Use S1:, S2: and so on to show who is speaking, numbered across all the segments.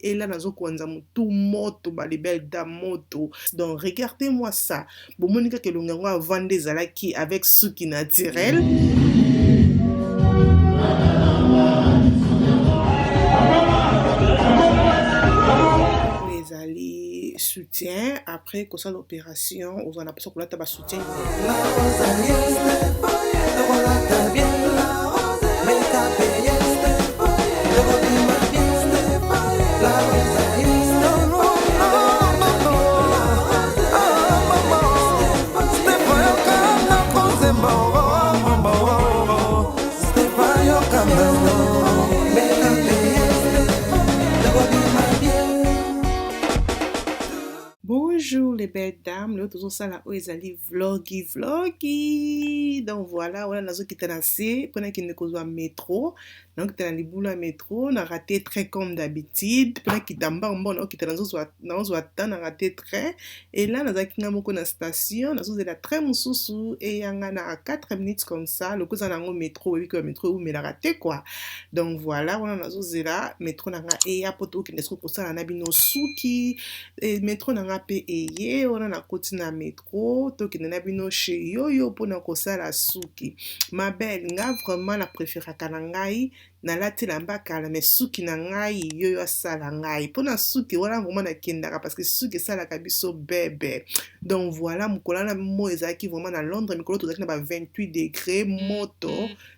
S1: Et là, nazo kwanza tout moto, les belles dames moto. Donc, regardez-moi ça. Bon, Monica que l'on a vendu zalaki avec suki naturel. Les alliés soutien. Après, qu'on ça l'opération, on a l'impression qu'on a tabac soutien. Bonjour les belles dames, le toujours ça là où ils allaient vloggy. Donc voilà, on a nazo qui t'a lancé pendant qu'il ne cause pas métro. Donc t'as les boulots à métro, on a raté très comme d'habitude. Pendant qu'il t'a bon, qui t'a nazo soit on a raté très. Et là nazo qui n'a moko na station, nazo de la très mususu et yanga na 4 minutes comme ça. Le cause en ango métro, oui que métro où mais la raté quoi. Donc voilà, on a nazo zela métro na et ya poto qui ne se pour ça na bino suki et métro na pe eye on a koti na métro to ki na bino chez yoyo pona kosala suki. Ma belle nga vraiment la préférée kana ngai na lati lamba kala mais suki na ngai yoyo asala ngai pona suki wana vraiment na kendaka parce que suki sala kabiso bébé. Donc voilà mukola na mo ezaki vraiment na Londres mikolo tozaki na ba 28 degrés moto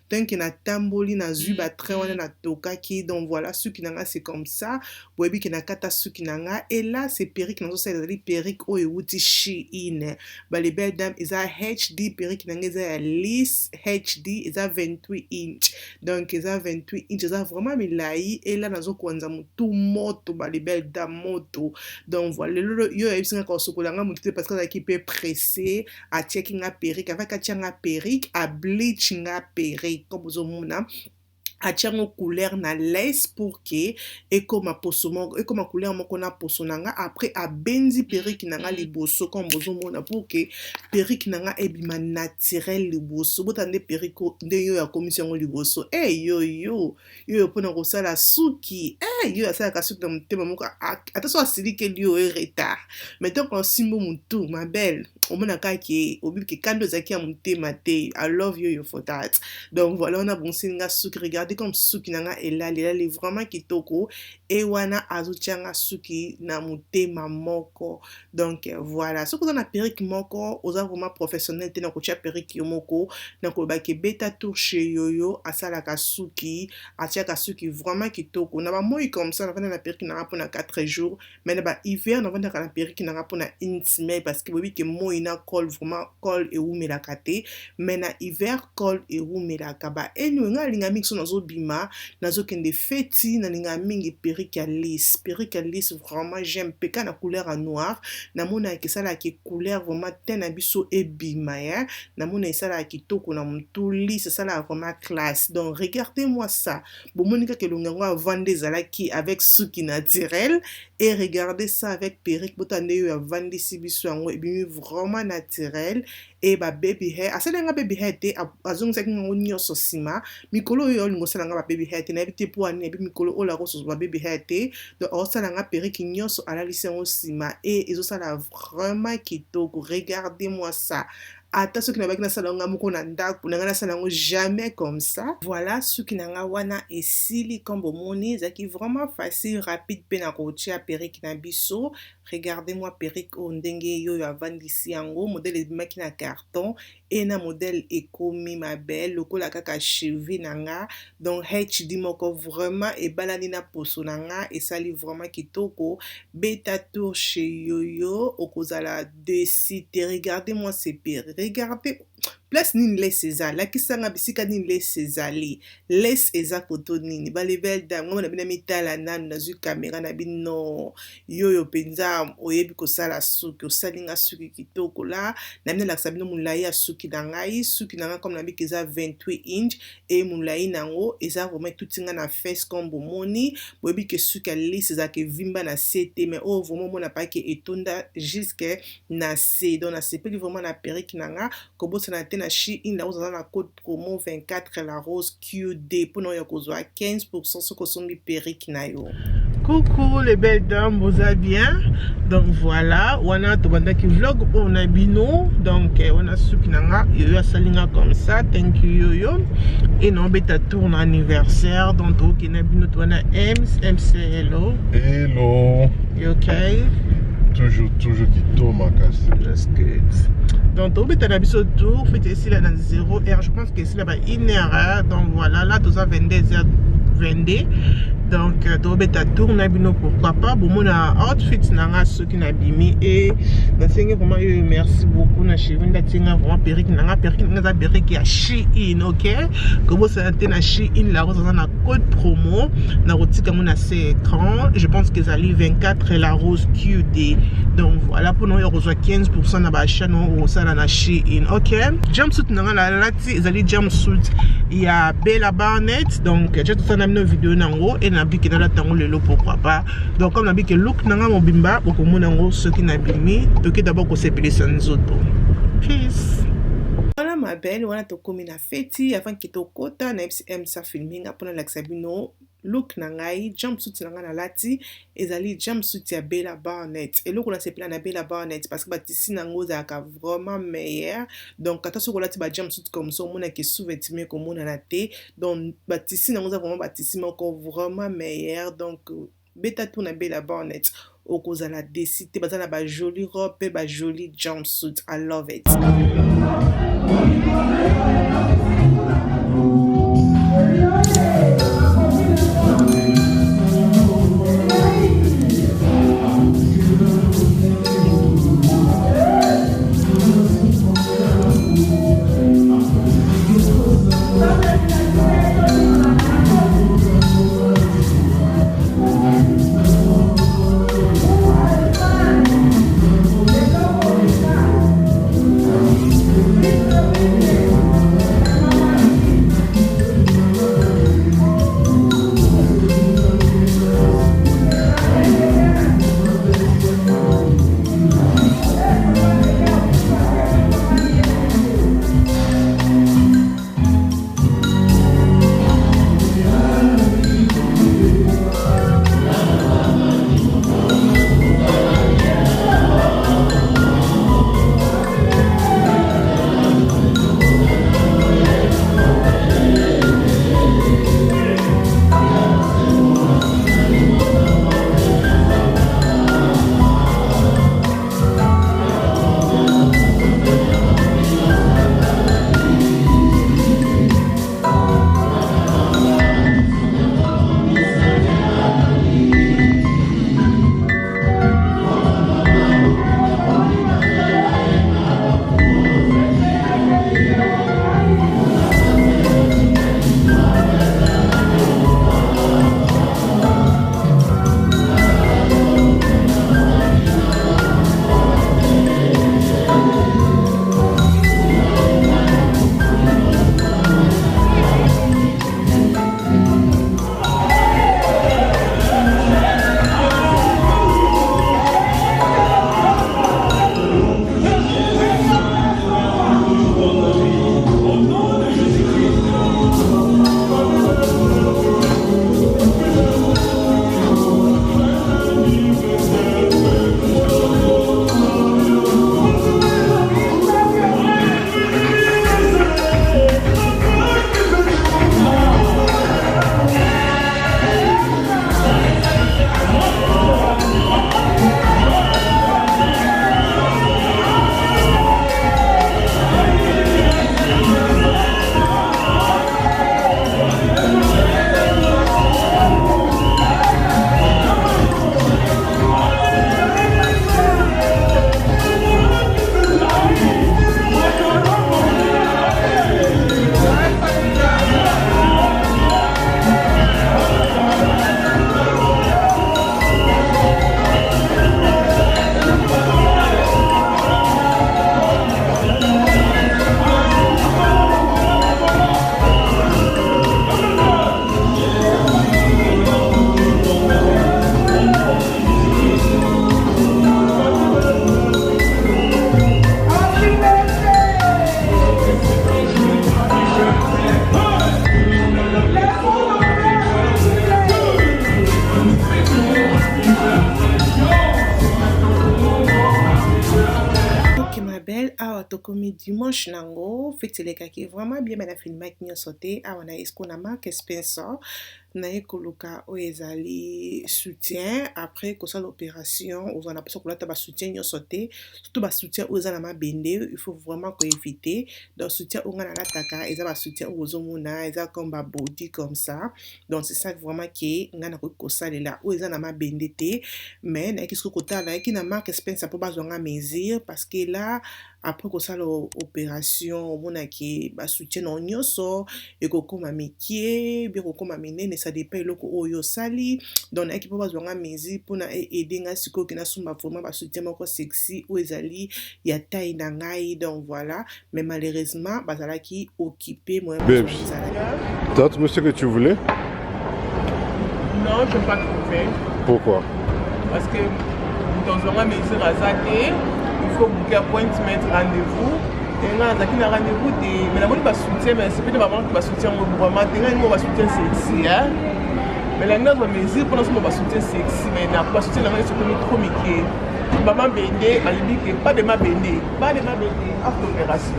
S1: tant que na tamboli na zuba très wana na tokaki. Donc voilà suki nanga c'est comme ça boyebi ke na kata suki nanga et là c'est perruque nazo sala ezali perruque oyo wuti Shein ba les belles dames eza HD perruque nanga eza ya lisse HD eza 28 inch donc eza 28 inch eza vraiment milai et là nazo kwanza mutu moto ba les belles dames moto. Donc voilà yo ebisinga ka sokolanga mutu parce que ezalaki pe pressé a checking nga perruque avec a tianga perruque a bleach nga perruque comme vous mona atiango couleur na laisse pour que et comme a posomo et comme a couleur moko na posonanga après a benzi perruque nanga liboso comme bozo mona pour que perruque nanga ebima naturel liboso botande perruque nde yo ya commission liboso yo pona ko sala suki yo asala ka suki na mutema moko attention asili ke liyo e retard mais tant qu'on simbo mutu ma belle omona kaki obi ke kando zaki ya mutema te I love you for that. Donc voilà on a bon singa suki regardez comme suki nanga elali vraiment kitoko et wana azuchanga suki na mutema moko. Donc voilà ce que on a perruque moko oza vraiment professionnel te na ko tia perruque moko na ko ba ke beta tour chez yoyo asala ka suki atia ka suki vraiment kitoko na ba moi comme ça na perruque na pour na 4 jours mais na ba hiver na vanda ka perruque na pour na une semaine parce que oui que moi ina col vraiment col et ou la kate mais na hiver col et ou la kaba et nous nga linga mix nazo bima nazo kende feti na linga mingi perruque à lisse vraiment j'aime peka na couleur en noir na mona ke sala ki couleur vraiment ten abiso e bima ya na mona sala ki toko na mutu lisse sala vraiment classe. Donc regardez-moi ça bon monika ke longa vendre zalaki avec suki naturel et regardez ça avec perruque botande yo ya vandi sibiso yango e bimi vraiment naturel et ba baby hair asala nga baby hair te azonga saki ngo nyoso sima mikolo yo lingo sala nga ba baby hair te na bite po ani bi mikolo ola ko so ba baby hair te donc osala nga perruque nyoso ala lisengo sima et ezo sala vraiment kitoko. Regardez-moi ça. Ata soki na baki na salonga moko na ndako na ngana salongo jamais comme ça. Voilà soki na nga wana esili comme bomoni zaki vraiment facile rapide pe na kotia perruque na biso. Regardez-moi perruque o ndenge yo ya vandisi yango modèle maki na carton et na modèle ekomi ma belle lokola kaka cheveux nanga donc HD moko vraiment e balani na poso nanga et sali vraiment kitoko beta tour chez yoyo okozala de site. Regardez-moi ces perruques. Regardez place nini laisse ezali lakisanga bisika nini laisse ezali laisse eza koto nini ba level dame ngoma na bina mitala nanu na zu kamera na bino yoyo penza oyebi kosala suki osalinga suki kitoko la na bina lakisa bino mulai ya suki na ngai comme na biki eza 28 inch et mulai nango eza vraiment tutinga na face comme bomoni boyebi ke suki ya lisse eza ke vimba na sete mais oh vraiment mona pa ke etonda jusque na se donc na sepeli vraiment na perruque nanga kobosa na te na Shein na uzana na code promo 24 la rose QD pour no yokozwa 15% sur kosombi perruque na yo. Coucou les belles dames, vous allez bien? Donc voilà, on a tout qui vlog, on a bino, donc on a ce qui n'a yo salinga comme ça, thank you yo. Et non, beta tourne anniversaire, donc qui n'a bino on a MC hello.
S2: Hello.
S1: You okay?
S2: Toujours qui tourne ma casse.
S1: That's good. Donc on beta biso tour, fait ici là dans 0h, je pense que ici là bas 1h, donc voilà, là tout ça 22h 22. Donc tobeta tourne bino pourquoi pas bon mon outfit nanga ceux qui n'abimi et na senga vraiment merci beaucoup na chérie na tinga vraiment perruque nanga ya Shein, OK comme ça na Shein la rose na code promo na rotika mon assez écran, je pense que ça li 24 et la rose QD. Donc voilà pour nous il reçoit 15% na ba achat non ça na Shein, OK. Jumpsuit nanga la lati ezali jumpsuit il y a Bella Barnett, donc j'ai tout ça dans une vidéo nango et na biki na la tango lelo pourquoi pas. Donc comme na biki look nanga mobimba boko mona ngo ceux qui na bimi donc d'abord ko sepeli sans autres. Peace. Voilà ma belle, on a to komi na feti avant que to kota na MCM sa filming apona la sabino look nangai jumpsuit nanga na lati ezali jumpsuit ya Bella Barnett et look on a sepela na Bella Barnett parce que batisi nango za ka vraiment meilleur. Donc quand on lati ba jumpsuit comme ça on a que sous-vêtement comme on a na té, donc batisi nango za vraiment batisi encore vraiment meilleur. Donc beta tout na Bella Barnett au cause la décidé bazana ba jolie robe et ba jolie jumpsuit. I love it. Alors, tokomi dimanche nango, fait c'est les cas qui vraiment bien mais la film qui nous sauté, ah on a est-ce qu'on a marqué Spencer, na ekoloka o ezali soutien après que ça l'opération, on a besoin que là ta soutien nous sauté, surtout ba soutien aux ana mabende, il faut vraiment ko éviter, donc soutien on a la taka, et ça ba soutien aux homona, et ça comme ba body comme ça, donc c'est ça vraiment qui on a ko ça là, aux ana mabende té, mais na qu'est-ce que côté là qui na marqué Spencer pour besoin à mesure parce que là après que ça l'opération on a qui ba soutien en nyoso et ko koma métier bien ko koma menene ça dépend loko oyo sali donc na qui peut besoin à mesure pour na aider nga siko ki na sumba vraiment ba soutien moko sexy ou ezali ya taille na ngai donc voilà mais malheureusement bazala qui occupé moi
S2: Babes, t'as trouvé ce que tu voulais?
S3: Non, je n'ai pas trouvé.
S2: Pourquoi?
S3: Parce que dans un mesure à Zate, il faut booker appointment, rendez-vous. Et là, on a rendez-vous. Mais la monnaie va soutenir, mais c'est pas de maman qui va soutenir vraiment. Il va soutenir sexy. Mais la note va mesure pour l'instant, on va soutenir sexy. Mais on va soutenir la monnaie sur le trop miqué. Maman Béné, elle dit que pas de ma Béné, pas de ma Béné, après l'opération.